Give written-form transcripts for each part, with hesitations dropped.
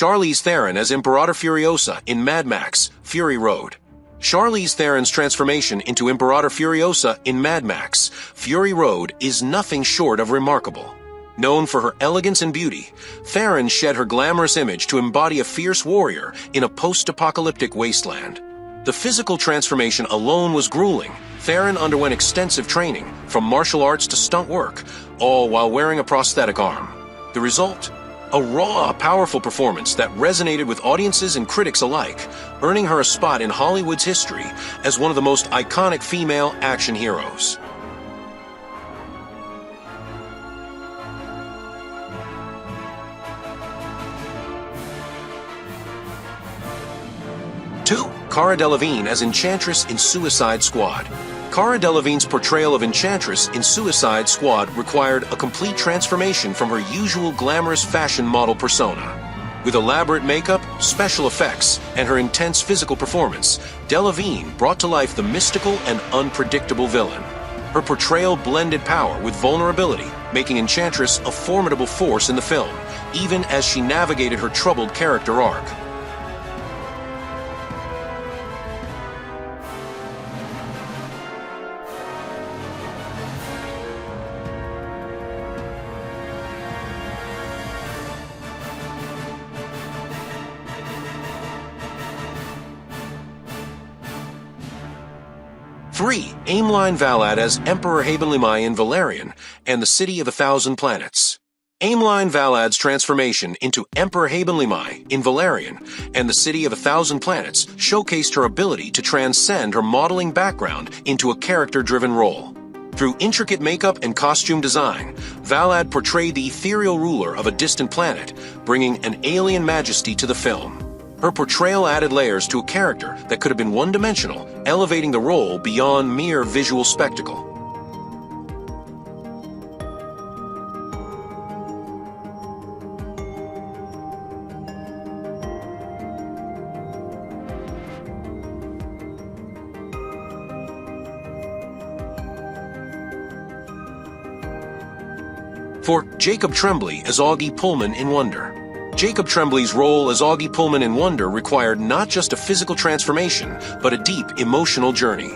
Charlize Theron as Imperator Furiosa in Mad Max: Fury Road. Charlize Theron's transformation into Imperator Furiosa in Mad Max: Fury Road is nothing short of remarkable. Known for her elegance and beauty, Theron shed her glamorous image to embody a fierce warrior in a post-apocalyptic wasteland. The physical transformation alone was grueling. Theron underwent extensive training, from martial arts to stunt work, all while wearing a prosthetic arm. The result? A raw, powerful performance that resonated with audiences and critics alike, earning her a spot in Hollywood's history as one of the most iconic female action heroes. Cara Delevingne as Enchantress in Suicide Squad. Cara Delevingne's portrayal of Enchantress in Suicide Squad required a complete transformation from her usual glamorous fashion model persona. With elaborate makeup, special effects, and her intense physical performance, Delevingne brought to life the mystical and unpredictable villain. Her portrayal blended power with vulnerability, making Enchantress a formidable force in the film, even as she navigated her troubled character arc. Aymeline Valade as Emperor Haban-Limaï in Valerian and the City of a Thousand Planets. Aymeline Valade's transformation into Emperor Haban-Limaï in Valerian and the City of a Thousand Planets showcased her ability to transcend her modeling background into a character-driven role. Through intricate makeup and costume design, Valade portrayed the ethereal ruler of a distant planet, bringing an alien majesty to the film. Her portrayal added layers to a character that could have been one-dimensional, elevating the role beyond mere visual spectacle. For Jacob Tremblay as Auggie Pullman in Wonder. Jacob Tremblay's role as Auggie Pullman in Wonder required not just a physical transformation, but a deep emotional journey.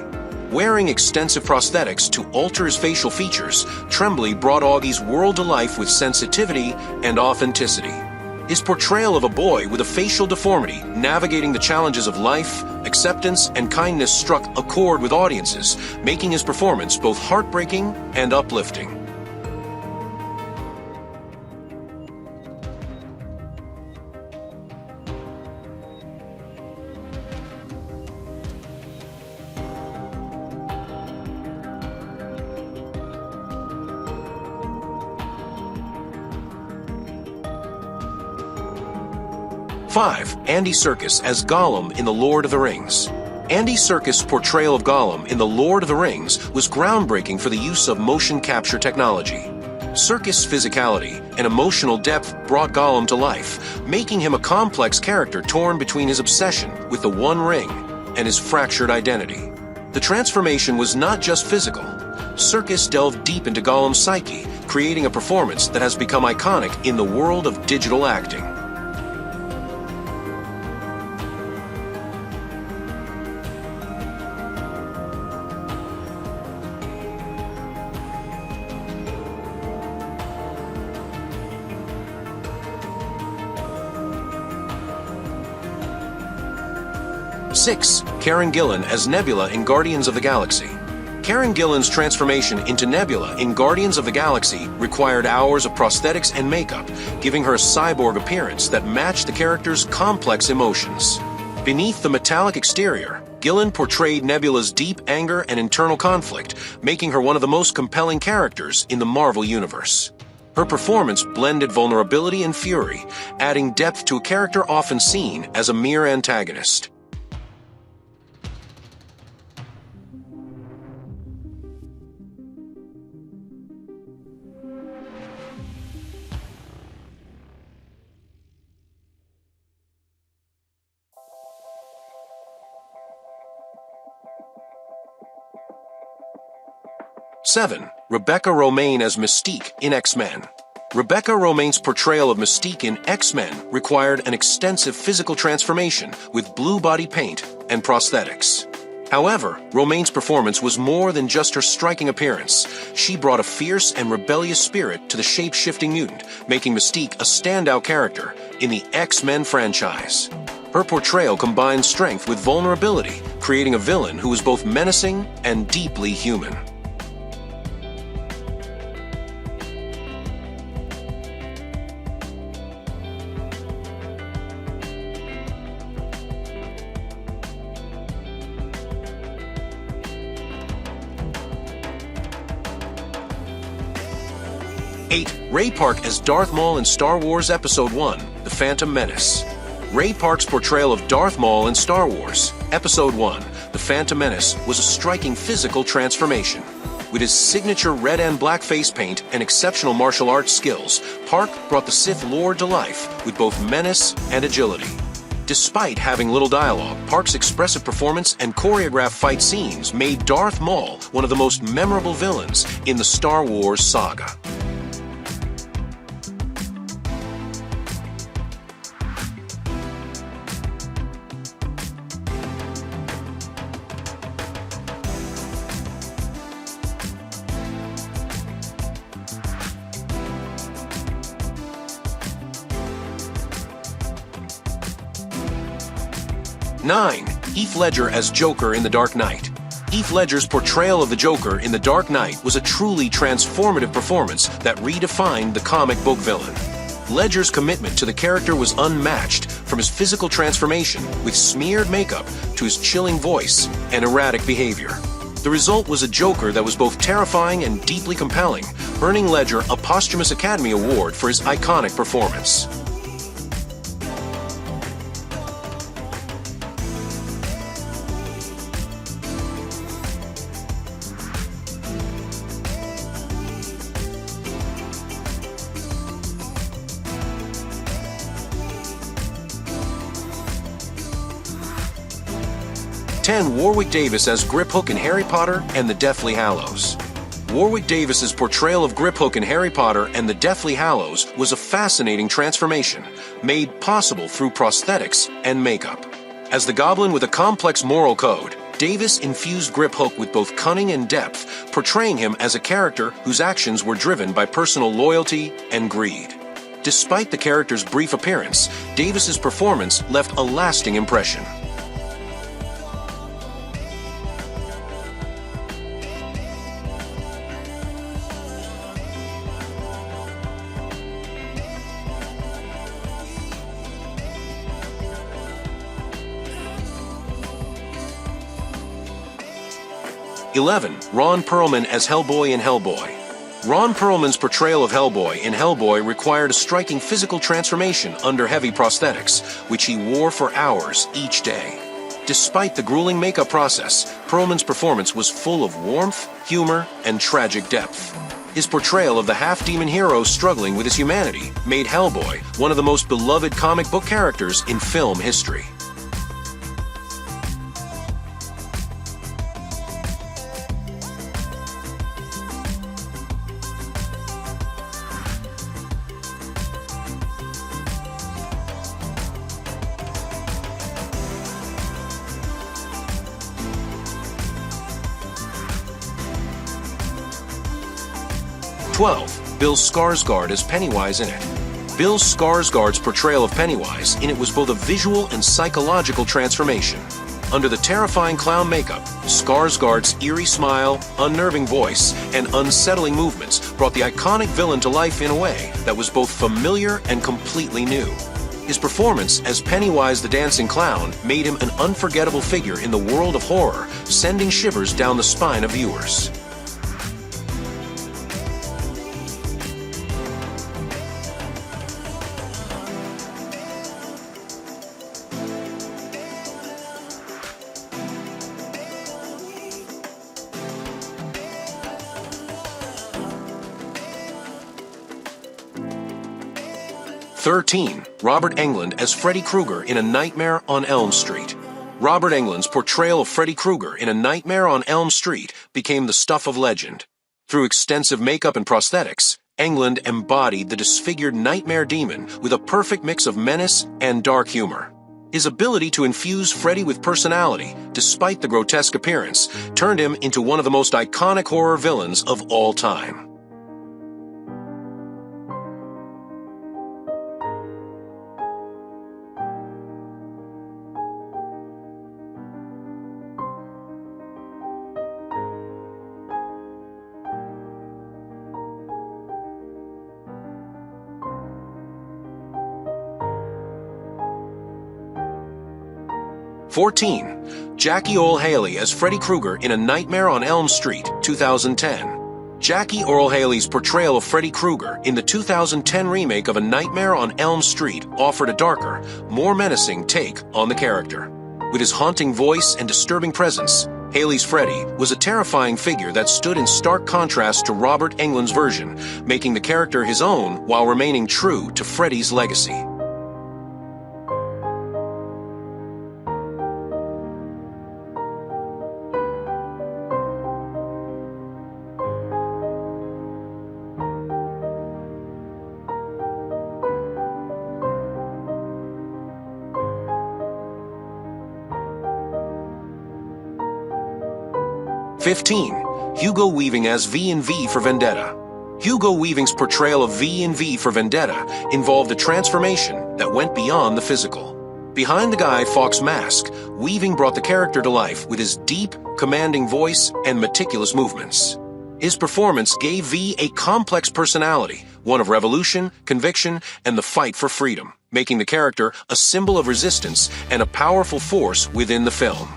Wearing extensive prosthetics to alter his facial features, Tremblay brought Auggie's world to life with sensitivity and authenticity. His portrayal of a boy with a facial deformity navigating the challenges of life, acceptance, and kindness struck a chord with audiences, making his performance both heartbreaking and uplifting. Andy Serkis as Gollum in The Lord of the Rings. Andy Serkis' portrayal of Gollum in The Lord of the Rings was groundbreaking for the use of motion capture technology. Serkis' physicality and emotional depth brought Gollum to life, making him a complex character torn between his obsession with the One Ring and his fractured identity. The transformation was not just physical. Serkis delved deep into Gollum's psyche, creating a performance that has become iconic in the world of digital acting. Karen Gillan as Nebula in Guardians of the Galaxy. Karen Gillan's transformation into Nebula in Guardians of the Galaxy required hours of prosthetics and makeup, giving her a cyborg appearance that matched the character's complex emotions. Beneath the metallic exterior, Gillan portrayed Nebula's deep anger and internal conflict, making her one of the most compelling characters in the Marvel Universe. Her performance blended vulnerability and fury, adding depth to a character often seen as a mere antagonist. Rebecca Romijn as Mystique in X-Men. Rebecca Romijn's portrayal of Mystique in X-Men required an extensive physical transformation with blue body paint and prosthetics. However, Romijn's performance was more than just her striking appearance. She brought a fierce and rebellious spirit to the shape-shifting mutant, making Mystique a standout character in the X-Men franchise. Her portrayal combined strength with vulnerability, creating a villain who was both menacing and deeply human. Ray Park as Darth Maul in Star Wars Episode 1, The Phantom Menace. Ray Park's portrayal of Darth Maul in Star Wars Episode 1, The Phantom Menace was a striking physical transformation. With his signature red and black face paint and exceptional martial arts skills, Park brought the Sith Lord to life with both menace and agility. Despite having little dialogue, Park's expressive performance and choreographed fight scenes made Darth Maul one of the most memorable villains in the Star Wars saga. Nine. Heath Ledger as Joker in The Dark Knight. Heath Ledger's portrayal of the Joker in The Dark Knight was a truly transformative performance that redefined the comic book villain. Ledger's commitment to the character was unmatched, from his physical transformation with smeared makeup to his chilling voice and erratic behavior. The result was a Joker that was both terrifying and deeply compelling, earning Ledger a posthumous Academy Award for his iconic performance. Warwick Davis as Griphook in Harry Potter and the Deathly Hallows. Warwick Davis's portrayal of Griphook in Harry Potter and the Deathly Hallows was a fascinating transformation, made possible through prosthetics and makeup. As the Goblin with a complex moral code, Davis infused Griphook with both cunning and depth, portraying him as a character whose actions were driven by personal loyalty and greed. Despite the character's brief appearance, Davis's performance left a lasting impression. Ron Perlman as Hellboy in Hellboy. Ron Perlman's portrayal of Hellboy in Hellboy required a striking physical transformation under heavy prosthetics, which he wore for hours each day. Despite the grueling makeup process, Perlman's performance was full of warmth, humor, and tragic depth. His portrayal of the half-demon hero struggling with his humanity made Hellboy one of the most beloved comic book characters in film history. Bill Skarsgård as Pennywise in it. Bill Skarsgård's portrayal of Pennywise in it was both a visual and psychological transformation. Under the terrifying clown makeup, Skarsgård's eerie smile, unnerving voice, and unsettling movements brought the iconic villain to life in a way that was both familiar and completely new. His performance as Pennywise the Dancing Clown made him an unforgettable figure in the world of horror, sending shivers down the spine of viewers. Robert Englund as Freddy Krueger in A Nightmare on Elm Street. Robert Englund's portrayal of Freddy Krueger in A Nightmare on Elm Street became the stuff of legend. Through extensive makeup and prosthetics, Englund embodied the disfigured nightmare demon with a perfect mix of menace and dark humor. His ability to infuse Freddy with personality, despite the grotesque appearance, turned him into one of the most iconic horror villains of all time. Jackie Earle Haley as Freddy Krueger in A Nightmare on Elm Street, 2010. Jackie Earle Haley's portrayal of Freddy Krueger in the 2010 remake of A Nightmare on Elm Street offered a darker, more menacing take on the character. With his haunting voice and disturbing presence, Haley's Freddy was a terrifying figure that stood in stark contrast to Robert Englund's version, making the character his own while remaining true to Freddy's legacy. 15. Hugo Weaving as V in V for Vendetta. Hugo Weaving's portrayal of V in V for Vendetta involved a transformation that went beyond the physical. Behind the Guy Fawkes mask, Weaving brought the character to life with his deep, commanding voice and meticulous movements. His performance gave V a complex personality, one of revolution, conviction, and the fight for freedom, making the character a symbol of resistance and a powerful force within the film.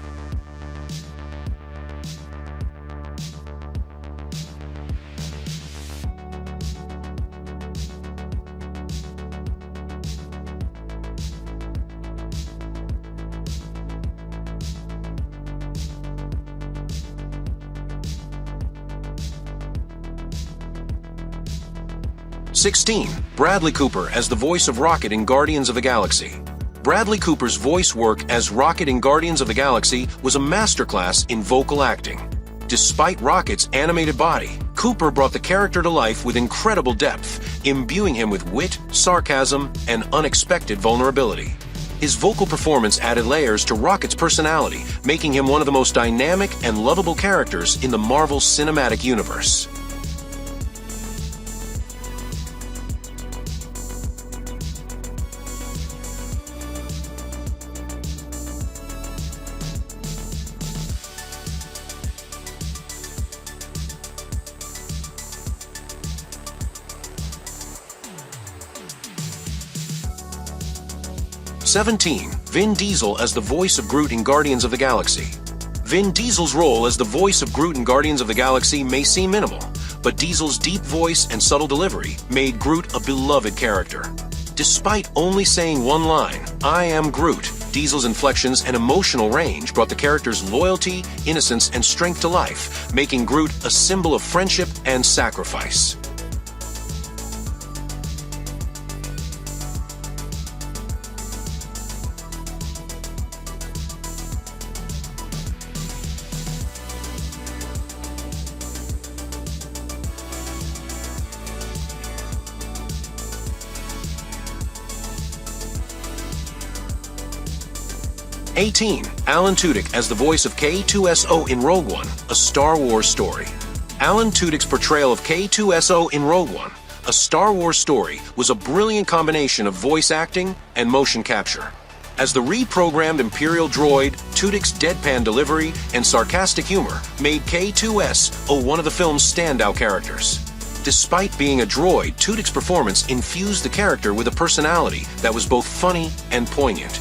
Bradley Cooper as the voice of Rocket in Guardians of the Galaxy. Bradley Cooper's voice work as Rocket in Guardians of the Galaxy was a masterclass in vocal acting. Despite Rocket's animated body, Cooper brought the character to life with incredible depth, imbuing him with wit, sarcasm, and unexpected vulnerability. His vocal performance added layers to Rocket's personality, making him one of the most dynamic and lovable characters in the Marvel Cinematic Universe. 17. Vin Diesel as the voice of Groot in Guardians of the Galaxy. Vin Diesel's role as the voice of Groot in Guardians of the Galaxy may seem minimal, but Diesel's deep voice and subtle delivery made Groot a beloved character. Despite only saying one line, "I am Groot," Diesel's inflections and emotional range brought the character's loyalty, innocence, and strength to life, making Groot a symbol of friendship and sacrifice. 18. Alan Tudyk as the voice of K-2SO in Rogue One, A Star Wars Story. Alan Tudyk's portrayal of K-2SO in Rogue One, A Star Wars Story, was a brilliant combination of voice acting and motion capture. As the reprogrammed Imperial droid, Tudyk's deadpan delivery and sarcastic humor made K-2SO one of the film's standout characters. Despite being a droid, Tudyk's performance infused the character with a personality that was both funny and poignant,